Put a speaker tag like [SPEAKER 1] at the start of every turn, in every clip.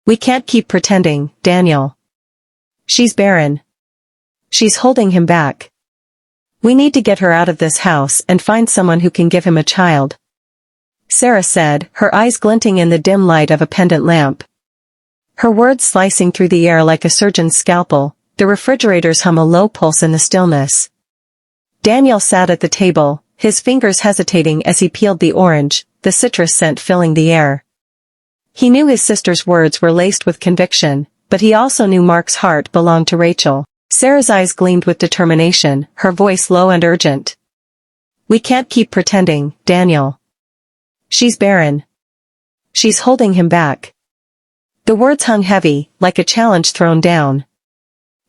[SPEAKER 1] We can't keep pretending, Daniel. She's barren. She's holding him back. We need to get her out of this house and find someone who can give him a child. Sarah said, her eyes glinting in the dim light of a pendant lamp. Her words slicing through the air like a surgeon's scalpel, the refrigerators hum a low pulse in the stillness. Daniel sat at the table, his fingers hesitating as he peeled the orange, the citrus scent filling the air. He knew his sister's words were laced with conviction, but he also knew Mark's heart belonged to Rachel. Sarah's eyes gleamed with determination, her voice low and urgent. We can't keep pretending, Daniel. She's barren. She's holding him back. The words hung heavy, like a challenge thrown down.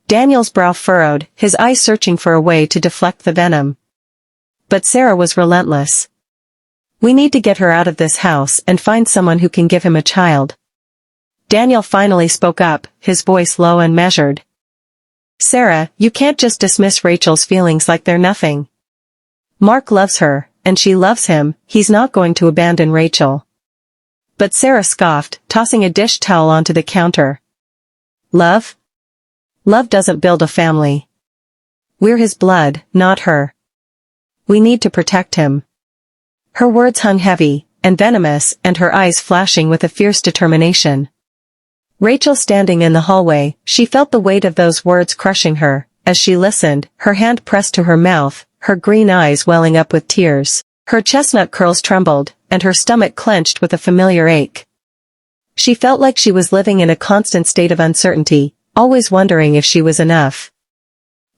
[SPEAKER 1] Daniel's brow furrowed, his eyes searching for a way to deflect the venom. But Sarah was relentless. We need to get her out of this house and find someone who can give him a child. Daniel finally spoke up, his voice low and measured. Sarah, you can't just dismiss Rachel's feelings like they're nothing. Mark loves her, and she loves him, he's not going to abandon Rachel. But Sarah scoffed, tossing a dish towel onto the counter. Love? Love doesn't build a family. We're his blood, not her. We need to protect him. Her words hung heavy, and venomous, and her eyes flashing with a fierce determination. Rachel standing in the hallway, she felt the weight of those words crushing her. As she listened, her hand pressed to her mouth, her green eyes welling up with tears. Her chestnut curls trembled, and her stomach clenched with a familiar ache. She felt like she was living in a constant state of uncertainty, always wondering if she was enough.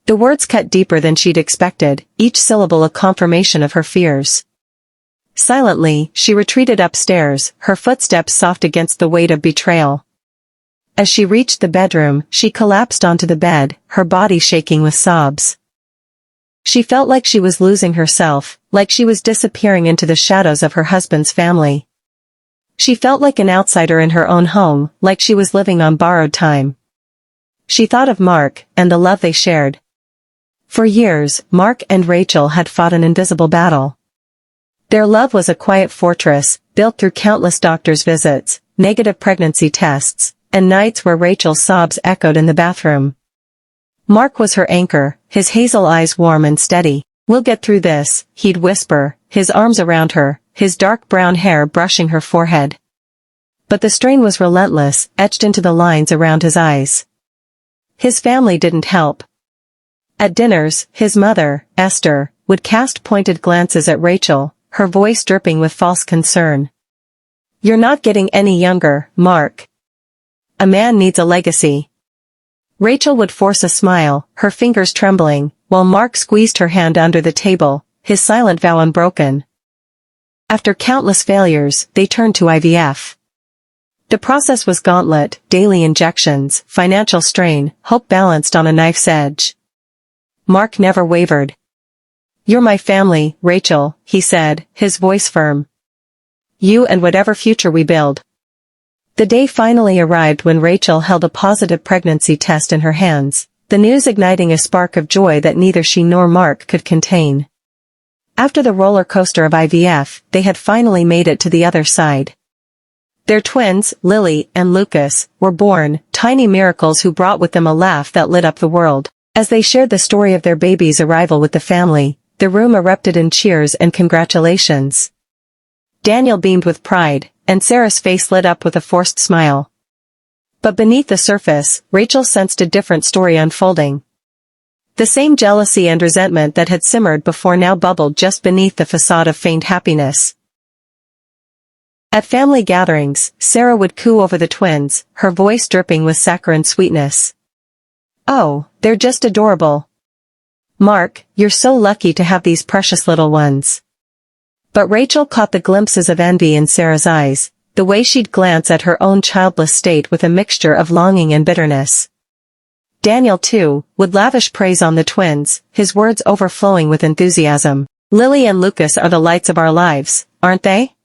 [SPEAKER 1] The words cut deeper than she'd expected, each syllable a confirmation of her fears. Silently, she retreated upstairs, her footsteps soft against the weight of betrayal. As she reached the bedroom, she collapsed onto the bed, her body shaking with sobs. She felt like she was losing herself, like she was disappearing into the shadows of her husband's family. She felt like an outsider in her own home, like she was living on borrowed time. She thought of Mark, and the love they shared. For years, Mark and Rachel had fought an invisible battle. Their love was a quiet fortress, built through countless doctor's visits, negative pregnancy tests, and nights where Rachel's sobs echoed in the bathroom. Mark was her anchor, his hazel eyes warm and steady. We'll get through this, he'd whisper, his arms around her, his dark brown hair brushing her forehead. But the strain was relentless, etched into the lines around his eyes. His family didn't help. At dinners, his mother, Esther, would cast pointed glances at Rachel, her voice dripping with false concern. You're not getting any younger, Mark. A man needs a legacy. Rachel would force a smile, her fingers trembling, while Mark squeezed her hand under the table, his silent vow unbroken. After countless failures, they turned to IVF. The process was gauntlet, daily injections, financial strain, hope balanced on a knife's edge. Mark never wavered. You're my family, Rachel, he said, his voice firm. You and whatever future we build. The day finally arrived when Rachel held a positive pregnancy test in her hands, the news igniting a spark of joy that neither she nor Mark could contain. After the roller coaster of IVF, they had finally made it to the other side. Their twins, Lily and Lucas, were born, tiny miracles who brought with them a laugh that lit up the world. As they shared the story of their baby's arrival with the family, the room erupted in cheers and congratulations. Daniel beamed with pride, and Sarah's face lit up with a forced smile. But beneath the surface, Rachel sensed a different story unfolding. The same jealousy and resentment that had simmered before now bubbled just beneath the facade of feigned happiness. At family gatherings, Sarah would coo over the twins, her voice dripping with saccharine sweetness. Oh, they're just adorable. Mark, you're so lucky to have these precious little ones. But Rachel caught the glimpses of envy in Sarah's eyes, the way she'd glance at her own childless state with a mixture of longing and bitterness. Daniel, too, would lavish praise on the twins, his words overflowing with enthusiasm. Lily and Lucas are the lights of our lives, aren't they?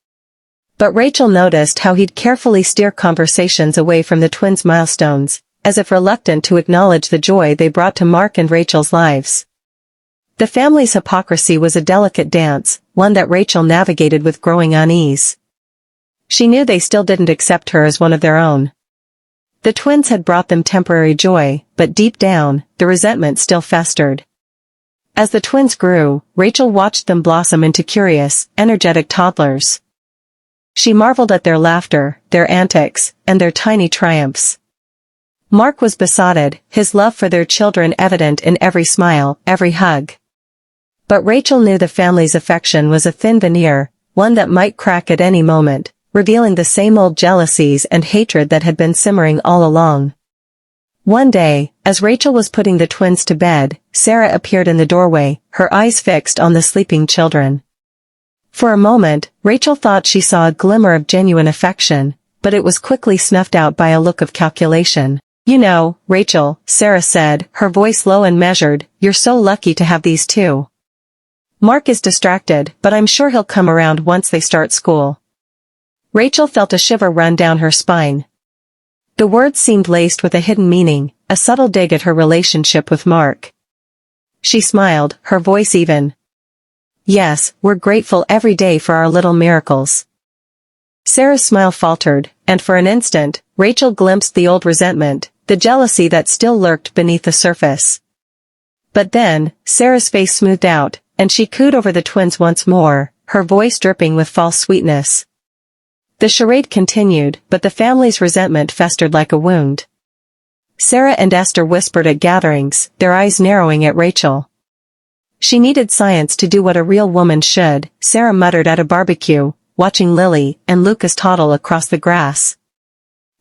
[SPEAKER 1] But Rachel noticed how he'd carefully steer conversations away from the twins' milestones, as if reluctant to acknowledge the joy they brought to Mark and Rachel's lives. The family's hypocrisy was a delicate dance, one that Rachel navigated with growing unease. She knew they still didn't accept her as one of their own. The twins had brought them temporary joy, but deep down, the resentment still festered. As the twins grew, Rachel watched them blossom into curious, energetic toddlers. She marveled at their laughter, their antics, and their tiny triumphs. Mark was besotted, his love for their children evident in every smile, every hug. But Rachel knew the family's affection was a thin veneer, one that might crack at any moment, revealing the same old jealousies and hatred that had been simmering all along. One day, as Rachel was putting the twins to bed, Sarah appeared in the doorway, her eyes fixed on the sleeping children. For a moment, Rachel thought she saw a glimmer of genuine affection, but it was quickly snuffed out by a look of calculation. "You know, Rachel," Sarah said, her voice low and measured, "you're so lucky to have these two. Mark is distracted, but I'm sure he'll come around once they start school." Rachel felt a shiver run down her spine. The words seemed laced with a hidden meaning, a subtle dig at her relationship with Mark. She smiled, her voice even. "Yes, we're grateful every day for our little miracles." Sarah's smile faltered, and for an instant, Rachel glimpsed the old resentment, the jealousy that still lurked beneath the surface. But then, Sarah's face smoothed out, and she cooed over the twins once more, her voice dripping with false sweetness. The charade continued, but the family's resentment festered like a wound. Sarah and Esther whispered at gatherings, their eyes narrowing at Rachel. "She needed science to do what a real woman should," Sarah muttered at a barbecue, watching Lily and Lucas toddle across the grass.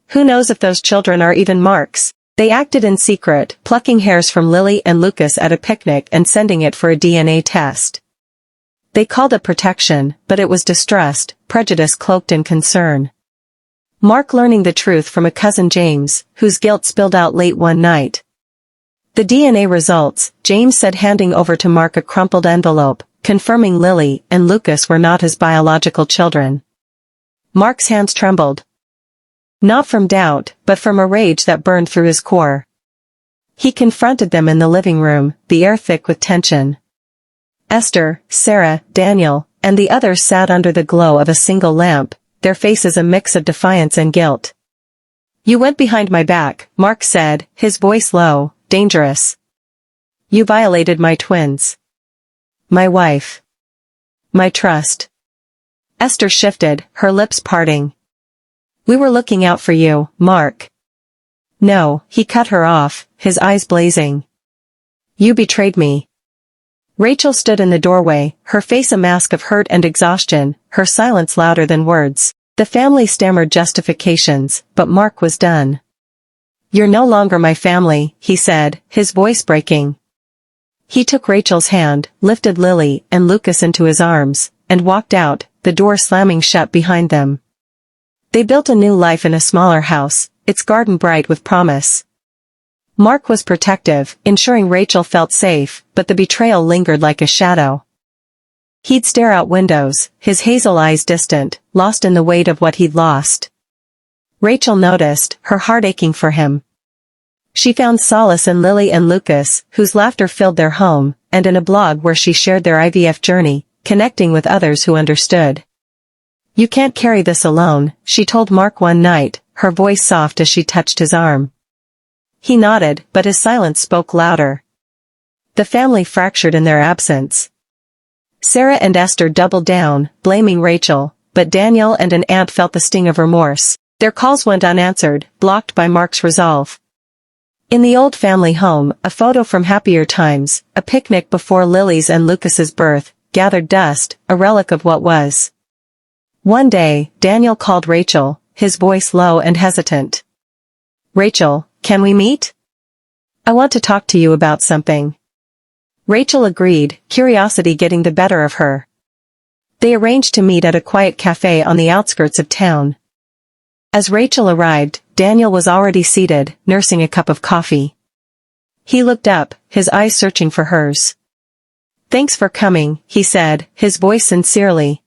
[SPEAKER 1] "Who knows if those children are even Mark's?" They acted in secret, plucking hairs from Lily and Lucas at a picnic and sending it for a DNA test. They called it protection, but it was distrust, prejudice cloaked in concern. Mark learning the truth from a cousin James, whose guilt spilled out late one night. The DNA results, James said, handing over to Mark a crumpled envelope, confirming Lily and Lucas were not his biological children. Mark's hands trembled. Not from doubt, but from a rage that burned through his core. He confronted them in the living room, the air thick with tension. Esther, Sarah, Daniel, and the others sat under the glow of a single lamp, their faces a mix of defiance and guilt. "You went behind my back," Mark said, his voice low, dangerous. "You violated my twins. My wife. My trust." Esther shifted, her lips parting. "We were looking out for you, Mark." "No," he cut her off, his eyes blazing. "You betrayed me." Rachel stood in the doorway, her face a mask of hurt and exhaustion, her silence louder than words. The family stammered justifications, but Mark was done. "You're no longer my family," he said, his voice breaking. He took Rachel's hand, lifted Lily and Lucas into his arms, and walked out, the door slamming shut behind them. They built a new life in a smaller house, its garden bright with promise. Mark was protective, ensuring Rachel felt safe, but the betrayal lingered like a shadow. He'd stare out windows, his hazel eyes distant, lost in the weight of what he'd lost. Rachel noticed, her heart aching for him. She found solace in Lily and Lucas, whose laughter filled their home, and in a blog where she shared their IVF journey, connecting with others who understood. "You can't carry this alone," she told Mark one night, her voice soft as she touched his arm. He nodded, but his silence spoke louder. The family fractured in their absence. Sarah and Esther doubled down, blaming Rachel, but Daniel and an aunt felt the sting of remorse. Their calls went unanswered, blocked by Mark's resolve. In the old family home, a photo from happier times, a picnic before Lily's and Lucas's birth, gathered dust, a relic of what was. One day, Daniel called Rachel, his voice low and hesitant. "Rachel, can we meet? I want to talk to you about something." Rachel agreed, curiosity getting the better of her. They arranged to meet at a quiet cafe on the outskirts of town. As Rachel arrived, Daniel was already seated, nursing a cup of coffee. He looked up, his eyes searching for hers. "Thanks for coming," he said, his voice sincerely.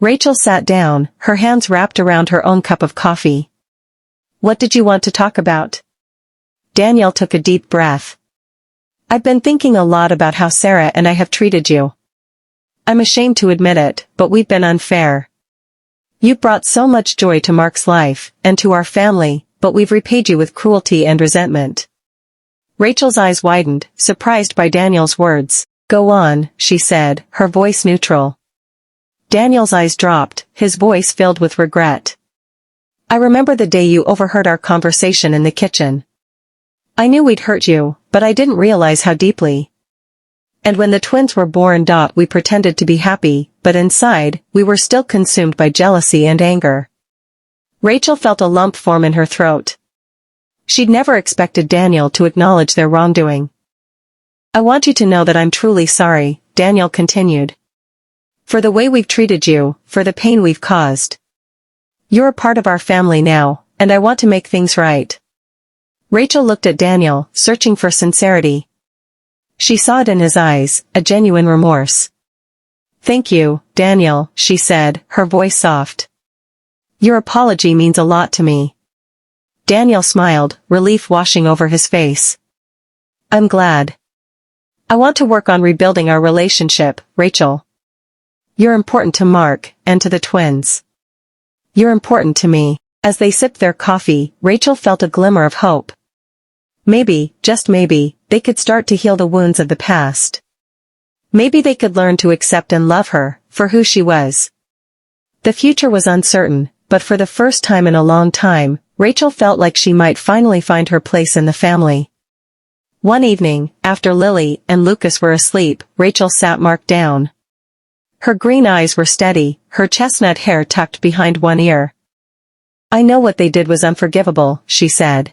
[SPEAKER 1] Rachel sat down, her hands wrapped around her own cup of coffee. "What did you want to talk about?" Daniel took a deep breath. "I've been thinking a lot about how Sarah and I have treated you. I'm ashamed to admit it, but we've been unfair. You brought so much joy to Mark's life, and to our family, but we've repaid you with cruelty and resentment. Rachel's eyes widened, surprised by Daniel's words. Go on, she said, her voice neutral. Daniel's eyes dropped, his voice filled with regret. I remember the day you overheard our conversation in the kitchen. I knew we'd hurt you, but I didn't realize how deeply. And when the twins were born, we pretended to be happy, but inside, we were still consumed by jealousy and anger. Rachel felt a lump form in her throat. She'd never expected Daniel to acknowledge their wrongdoing. I want you to know that I'm truly sorry, Daniel continued. For the way we've treated you, for the pain we've caused. You're a part of our family now, and I want to make things right. Rachel looked at Daniel, searching for sincerity. She saw it in his eyes, a genuine remorse. Thank you, Daniel, she said, her voice soft. Your apology means a lot to me. Daniel smiled, relief washing over his face. I'm glad. I want to work on rebuilding our relationship, Rachel. You're important to Mark, and to the twins. You're important to me. As they sipped their coffee, Rachel felt a glimmer of hope. Maybe, just maybe, they could start to heal the wounds of the past. Maybe they could learn to accept and love her, for who she was. The future was uncertain, but for the first time in a long time, Rachel felt like she might finally find her place in the family. One evening, after Lily and Lucas were asleep, Rachel sat Mark down. Her green eyes were steady, her chestnut hair tucked behind one ear. I know what they did was unforgivable, she said.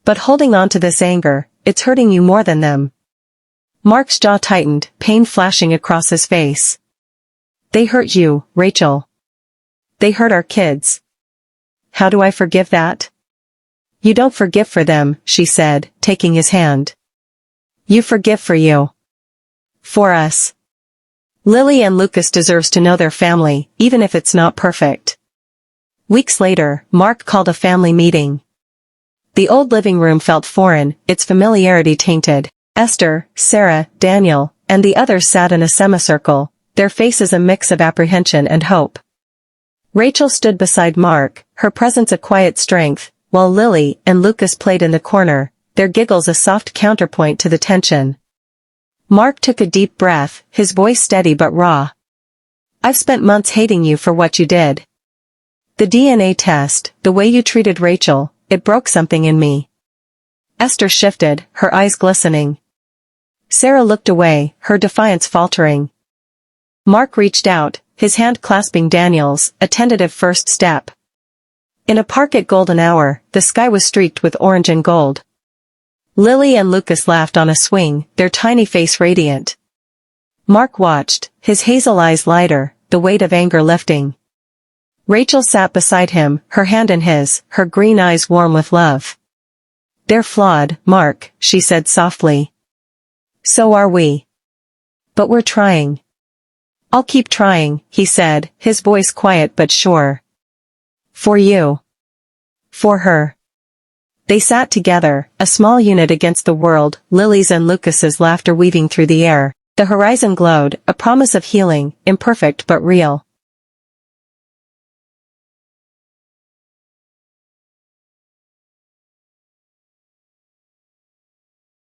[SPEAKER 1] But holding on to this anger, it's hurting you more than them. Mark's jaw tightened, pain flashing across his face. They hurt you, Rachel. They hurt our kids. How do I forgive that? You don't forgive for them, she said, taking his hand. You forgive for you. For us. Lily and Lucas deserves to know their family, even if it's not perfect. Weeks later, Mark called a family meeting. The old living room felt foreign, its familiarity tainted. Esther, Sarah, Daniel, and the others sat in a semicircle, their faces a mix of apprehension and hope. Rachel stood beside Mark, her presence a quiet strength, while Lily and Lucas played in the corner, their giggles a soft counterpoint to the tension. Mark took a deep breath, his voice steady but raw. I've spent months hating you for what you did. The DNA test, the way you treated Rachel, it broke something in me. Esther shifted, her eyes glistening. Sarah looked away, her defiance faltering. Mark reached out, his hand clasping Daniel's, a tentative first step. In a park at golden hour, the sky was streaked with orange and gold. Lily and Lucas laughed on a swing, their tiny face radiant. Mark watched, his hazel eyes lighter, the weight of anger lifting. Rachel sat beside him, her hand in his, her green eyes warm with love. They're flawed, Mark, she said softly. So are we. But we're trying. I'll keep trying, he said, his voice quiet but sure. For you. For her. They sat together, a small unit against the world, Lily's and Lucas's laughter weaving through the air. The horizon glowed, a promise of healing, imperfect but real.